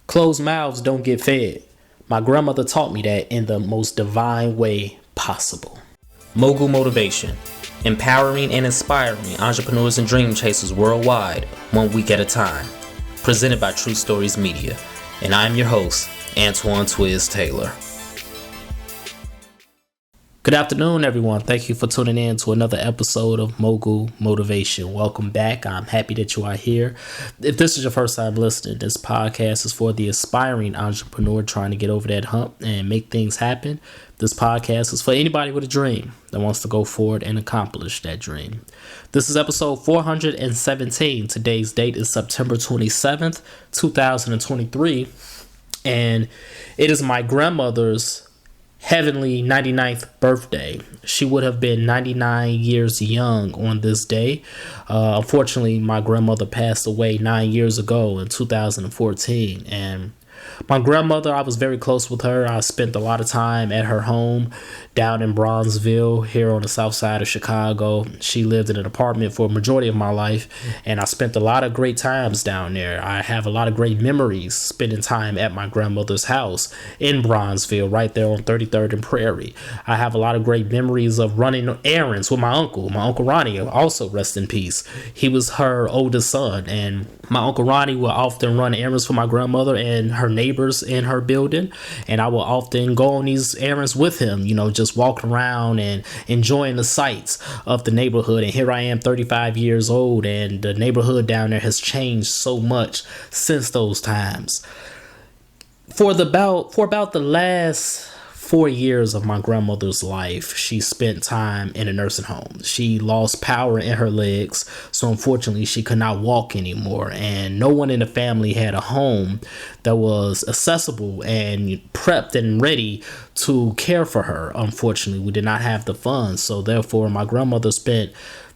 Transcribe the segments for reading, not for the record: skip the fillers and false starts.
Closed mouths don't get fed. My grandmother taught me that in the most divine way possible. Mogul Motivation. Empowering and inspiring entrepreneurs and dream chasers worldwide, 1 week at a time. Presented by True Stories Media. And I'm your host, Antoine Twiz Taylor. Good afternoon, everyone. Thank you for tuning in to another episode of Mogul Motivation. Welcome back. I'm happy that you are here. If this is your first time listening, this podcast is for the aspiring entrepreneur trying to get over that hump and make things happen. This podcast is for anybody with a dream that wants to go forward and accomplish that dream. This is episode 417. Today's date is September 27th, 2023. And it is my grandmother's heavenly 99th birthday. She would have been 99 years young on this day. Unfortunately, my grandmother passed away 9 years ago in 2014. And my grandmother, I was very close with her. I spent a lot of time at her home down in Bronzeville, here on the south side of Chicago. She lived in an apartment for a majority of my life, and I spent a lot of great times down there. I have a lot of great memories spending time at my grandmother's house in Bronzeville, right there on 33rd and Prairie. I have a lot of great memories of running errands with my Uncle Ronnie, also rest in peace. He was her oldest son, and my Uncle Ronnie would often run errands for my grandmother and her neighbors in her building, and I will often go on these errands with him, just walking around and enjoying the sights of the neighborhood. And here I am, 35 years old, and the neighborhood down there has changed so much since those times. For about the last 4 years of my grandmother's life, she spent time in a nursing home. She lost power in her legs, so unfortunately she could not walk anymore, and no one in the family had a home that was accessible and prepped and ready to care for her. Unfortunately, we did not have the funds, so therefore my grandmother spent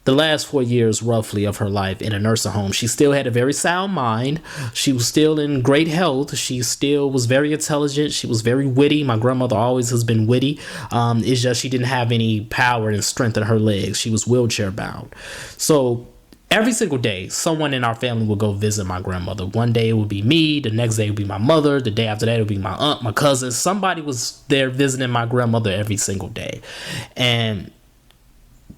the last 4 years roughly of her life in a nursing home. She still had a very sound mind. She was still in great health. She still was very intelligent. She was very witty. My grandmother always has been witty. It's just she didn't have any power and strength in her legs. She was wheelchair bound. So every single day, someone in our family would go visit my grandmother. One day it would be me. The next day it would be my mother. The day after that it would be my aunt, my cousin. Somebody was there visiting my grandmother every single day. And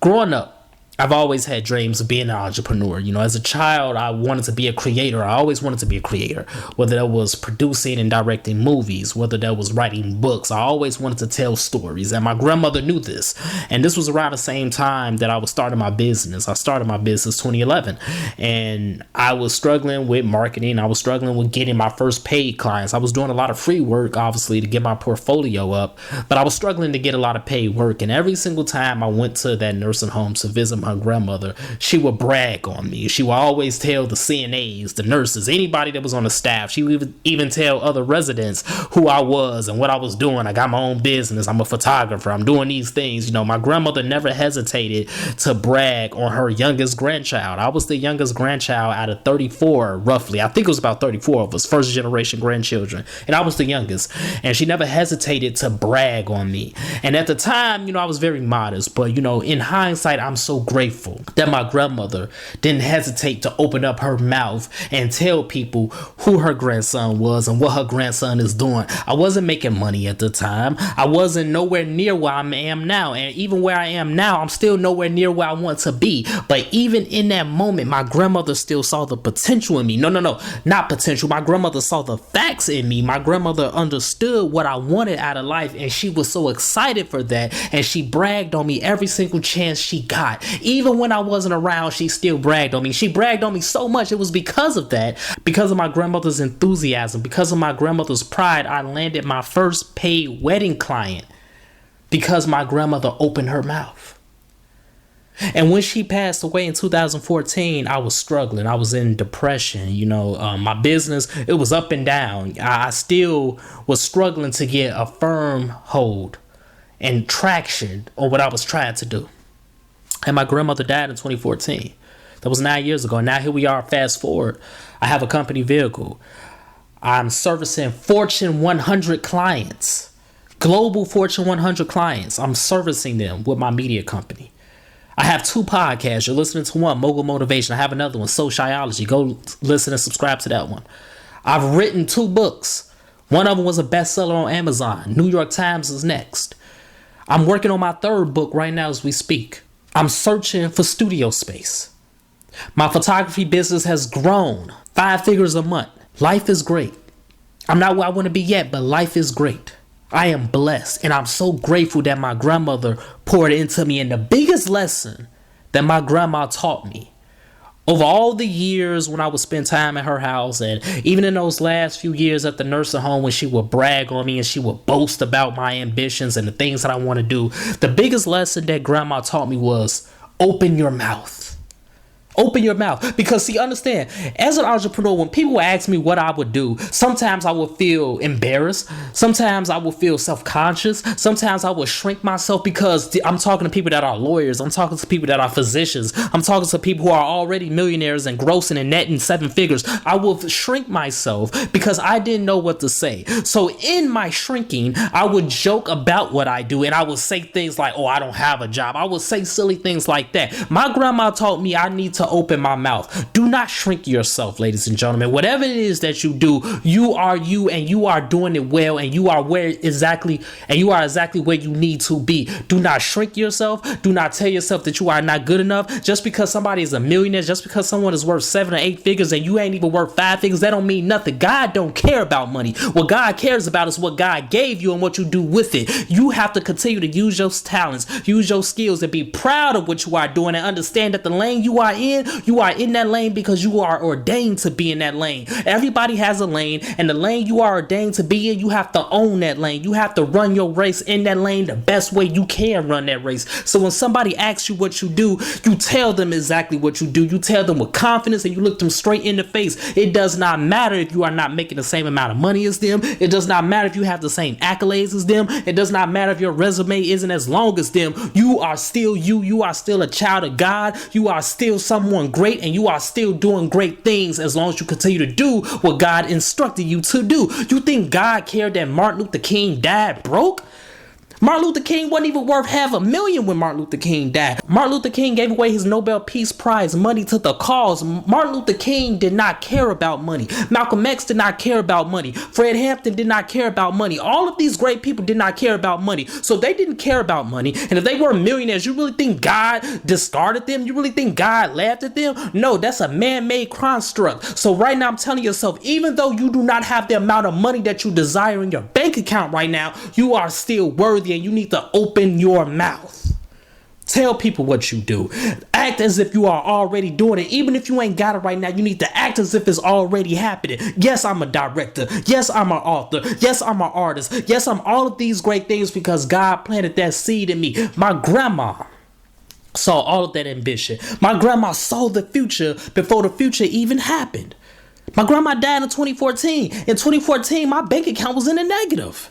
growing up, I've always had dreams of being an entrepreneur. As a child, I wanted to be a creator. I always wanted to be a creator, whether that was producing and directing movies, whether that was writing books. I always wanted to tell stories, and my grandmother knew this. And this was around the same time that I was starting my business. I started my business 2011, and I was struggling with marketing. I was struggling with getting my first paid clients. I was doing a lot of free work, obviously, to get my portfolio up, but I was struggling to get a lot of paid work. And every single time I went to that nursing home to visit my grandmother, she would brag on me. She would always tell the CNAs, the nurses, anybody that was on the staff. She would even tell other residents who I was and what I was doing. I got my own business. I'm a photographer. I'm doing these things. My grandmother never hesitated to brag on her youngest grandchild. I was the youngest grandchild out of 34, roughly. I think it was about 34 of us, first generation grandchildren. And I was the youngest. And she never hesitated to brag on me. And at the time, I was very modest. But, in hindsight, I'm so grateful that my grandmother didn't hesitate to open up her mouth and tell people who her grandson was and what her grandson is doing. I wasn't making money at the time. I wasn't nowhere near where I am now. And even where I am now, I'm still nowhere near where I want to be. But even in that moment, my grandmother still saw the potential in me. No, not potential. My grandmother saw the facts in me. My grandmother understood what I wanted out of life, and she was so excited for that. And she bragged on me every single chance she got. Even when I wasn't around, she still bragged on me. She bragged on me so much. It was because of that, because of my grandmother's enthusiasm, because of my grandmother's pride, I landed my first paid wedding client because my grandmother opened her mouth. And when she passed away in 2014, I was struggling. I was in depression. My business, it was up and down. I still was struggling to get a firm hold and traction on what I was trying to do. And my grandmother died in 2014. That was 9 years ago. And now here we are, fast forward. I have a company vehicle. I'm servicing Fortune 100 clients, global Fortune 100 clients. I'm servicing them with my media company. I have 2 podcasts. You're listening to one, Mogul Motivation. I have another one, Sociology. Go listen and subscribe to that one. I've written 2 books. One of them was a bestseller on Amazon. New York Times is next. I'm working on my 3rd book right now as we speak. I'm searching for studio space. My photography business has grown 5 figures a month. Life is great. I'm not where I want to be yet, but life is great. I am blessed, and I'm so grateful that my grandmother poured into me. And the biggest lesson that my grandma taught me over all the years when I would spend time at her house, and even in those last few years at the nursing home when she would brag on me and she would boast about my ambitions and the things that I want to do, the biggest lesson that grandma taught me was open your mouth. Open your mouth. Because see, understand, as an entrepreneur, when people ask me what I would do, sometimes I will feel embarrassed. Sometimes I will feel self-conscious. Sometimes I will shrink myself because I'm talking to people that are lawyers. I'm talking to people that are physicians. I'm talking to people who are already millionaires and grossing and netting 7 figures. I will shrink myself because I didn't know what to say. So in my shrinking, I would joke about what I do, and I would say things like, oh, I don't have a job. I would say silly things like that. My grandma taught me I need to open my mouth. Do not shrink yourself, ladies and gentlemen. Whatever it is that you do, you are you, and you are doing it well, and you are exactly where you need to be. Do not shrink yourself. Do not tell yourself that you are not good enough. Just because somebody is a millionaire, just because someone is worth 7 or 8 figures and you ain't even worth 5 figures, that don't mean nothing. God don't care about money. What God cares about is what God gave you and what you do with it. You have to continue to use your talents, use your skills, and be proud of what you are doing, and understand that the lane you are in that lane because you are ordained to be in that lane. Everybody has a lane, and the lane you are ordained to be in, you have to own that lane. You have to run your race in that lane the best way you can run that race. So when somebody asks you what you do, you tell them exactly what you do. You tell them with confidence, and you look them straight in the face. It does not matter if you are not making the same amount of money as them. It does not matter if you have the same accolades as them. It does not matter if your resume isn't as long as them. You are still you. You are still a child of God. You are still someone great, and you are still doing great things as long as you continue to do what God instructed you to do. You think God cared that Martin Luther King died broke? Martin Luther King wasn't even worth $500,000 when Martin Luther King died. Martin Luther King gave away his Nobel Peace Prize money to the cause. Martin Luther King did not care about money. Malcolm X did not care about money. Fred Hampton did not care about money. All of these great people did not care about money. So they didn't care about money. And if they were millionaires, you really think God discarded them? You really think God laughed at them? No, that's a man-made construct. So right now I'm telling yourself, even though you do not have the amount of money that you desire in your bank account right now, you are still worthy, and you need to open your mouth. Tell people what you do. Act as if you are already doing it. Even if you ain't got it right now, you need to act as if it's already happening. Yes, I'm a director. Yes, I'm an author. Yes, I'm an artist. Yes, I'm all of these great things because God planted that seed in me. My grandma saw all of that ambition. My grandma saw the future before the future even happened. My grandma died in 2014. In 2014, my bank account was in the negative.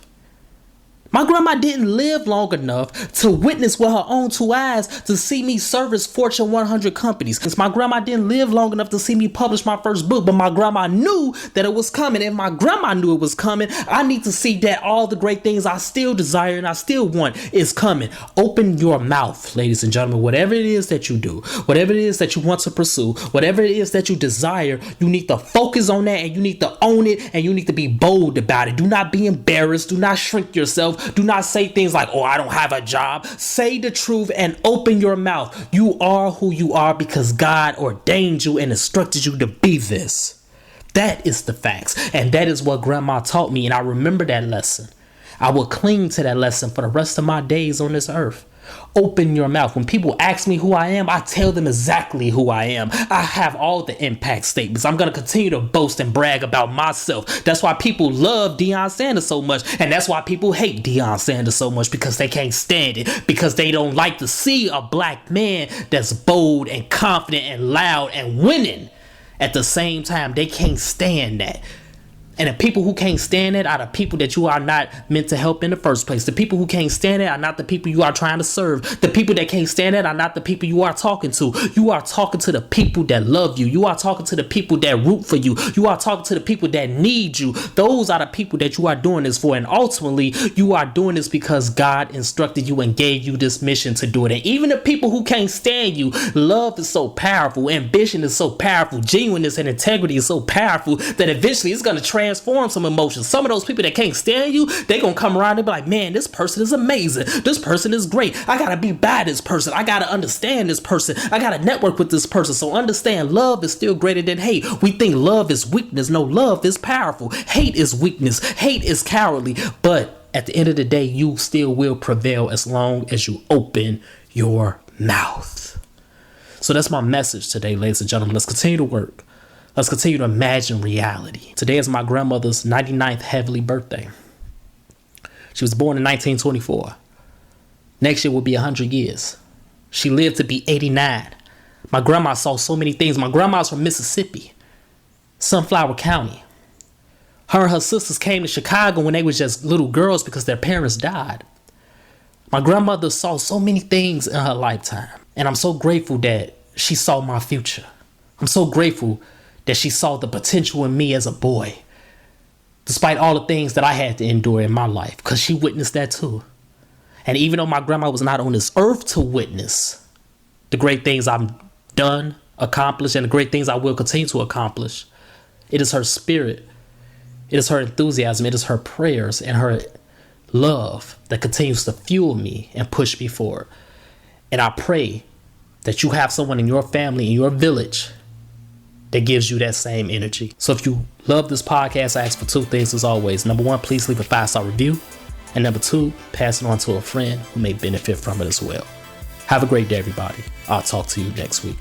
My grandma didn't live long enough to witness with her own 2 eyes to see me service Fortune 100 companies. Because my grandma didn't live long enough to see me publish my first book, but my grandma knew that it was coming. And my grandma knew it was coming. I need to see that all the great things I still desire and I still want is coming. Open your mouth, ladies and gentlemen. Whatever it is that you do, whatever it is that you want to pursue, whatever it is that you desire, you need to focus on that, and you need to own it, and you need to be bold about it. Do not be embarrassed. Do not shrink yourself. Do not say things like, oh, I don't have a job. Say the truth and open your mouth. You are who you are because God ordained you and instructed you to be this. That is the facts. And that is what grandma taught me. And I remember that lesson. I will cling to that lesson for the rest of my days on this earth. Open your mouth. When people ask me who I am, I tell them exactly who I am. I have all the impact statements. I'm going to continue to boast and brag about myself. That's why people love Deion Sanders so much. And that's why people hate Deion Sanders so much, because they can't stand it. Because they don't like to see a black man that's bold and confident and loud and winning at the same time. They can't stand that. And the people who can't stand it are the people that you are not meant to help in the first place. The people who can't stand it are not the people you are trying to serve. The people that can't stand it are not the people you are talking to. You are talking to the people that love you. You are talking to the people that root for you. You are talking to the people that need you. Those are the people that you are doing this for. And ultimately, you are doing this because God instructed you and gave you this mission to do it. And even the people who can't stand you, love is so powerful. Ambition is so powerful. Genuineness and integrity is so powerful that eventually it's going to transform some emotions. Some of those people that can't stand you, they gonna come around and be like, man, this person is amazing. This person is great. I gotta be by this person. I gotta understand this person. I gotta network with this person. So understand, love is still greater than hate. We think love is weakness. No, love is powerful. Hate is weakness. Hate is cowardly. But at the end of the day, you still will prevail as long as you open your mouth. So that's my message today, ladies and gentlemen. Let's continue to work. Let's continue to imagine reality. Today is my grandmother's 99th heavenly birthday. She was born in 1924. Next year will be 100 years. She lived to be 89. My grandma saw so many things. My grandma's from Mississippi, Sunflower County. Her and her sisters came to Chicago when they were just little girls because their parents died. My grandmother saw so many things in her lifetime. And I'm so grateful that she saw my future. I'm so grateful that she saw the potential in me as a boy, despite all the things that I had to endure in my life, because she witnessed that too. And even though my grandma was not on this earth to witness the great things I've done, accomplished, and the great things I will continue to accomplish, it is her spirit, it is her enthusiasm, it is her prayers and her love that continues to fuel me and push me forward. And I pray that you have someone in your family, in your village, that gives you that same energy. So if you love this podcast, I ask for two things as always. Number one, please leave a 5-star review. And number two, pass it on to a friend who may benefit from it as well. Have a great day, everybody. I'll talk to you next week.